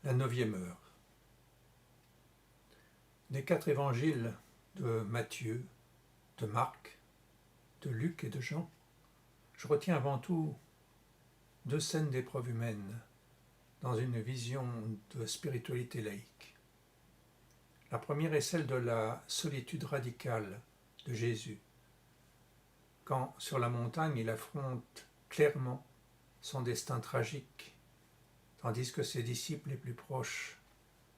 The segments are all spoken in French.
La 9e heure. Des 4 évangiles de Matthieu, de Marc, de Luc et de Jean, je retiens avant tout 2 scènes d'épreuve humaine dans une vision de spiritualité laïque. La première est celle de la solitude radicale de Jésus, quand sur la montagne il affronte clairement son destin tragique, tandis que ses disciples les plus proches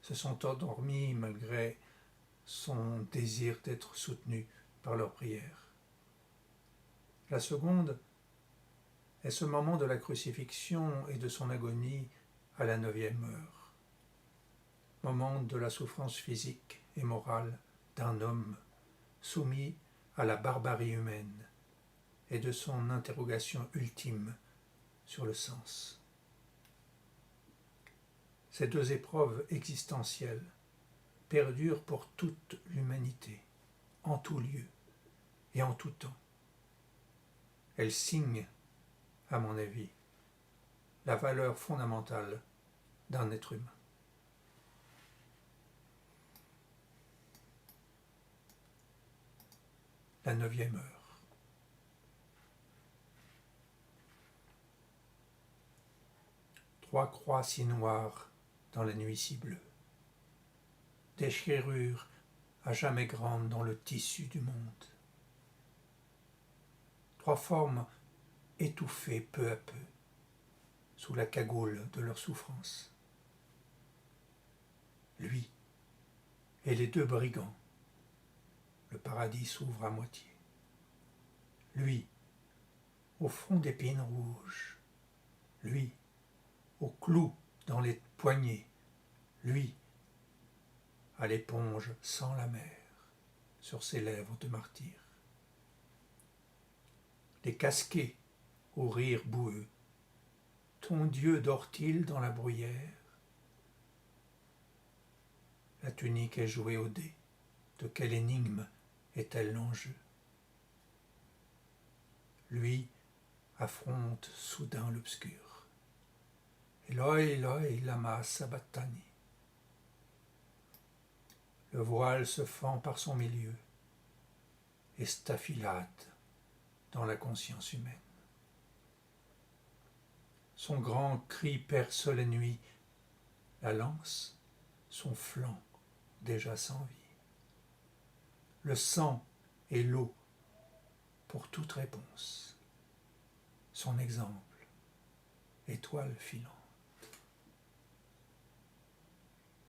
se sont endormis malgré son désir d'être soutenu par leurs prières. La seconde est ce moment de la crucifixion et de son agonie à la 9e heure, moment de la souffrance physique et morale d'un homme soumis à la barbarie humaine et de son interrogation ultime sur le sens. Ces 2 épreuves existentielles perdurent pour toute l'humanité, en tout lieu et en tout temps. Elles signent, à mon avis, la valeur fondamentale d'un être humain. La 9e heure. Trois croix si noires dans la nuit si bleue. Déchirures à jamais grandes dans le tissu du monde. 3 formes étouffées peu à peu sous la cagoule de leur souffrance. Lui et les 2 brigands. Le paradis s'ouvre à moitié. Lui, au front d'épines rouges. Lui, au clou dans les poignets. Lui, à l'éponge sans la mer sur ses lèvres de martyr. Les casqués au rire boueux. Ton Dieu dort-il dans la bruyère? La tunique est jouée au dé. De quelle énigme est-elle l'enjeu? Lui affronte soudain l'obscur. Eloi, Eloi, lama sabachthani. Le voile se fend par son milieu et staphylate dans la conscience humaine. Son grand cri perce la nuit, la lance, son flanc déjà sans vie. Le sang et l'eau pour toute réponse. Son exemple, étoile filante.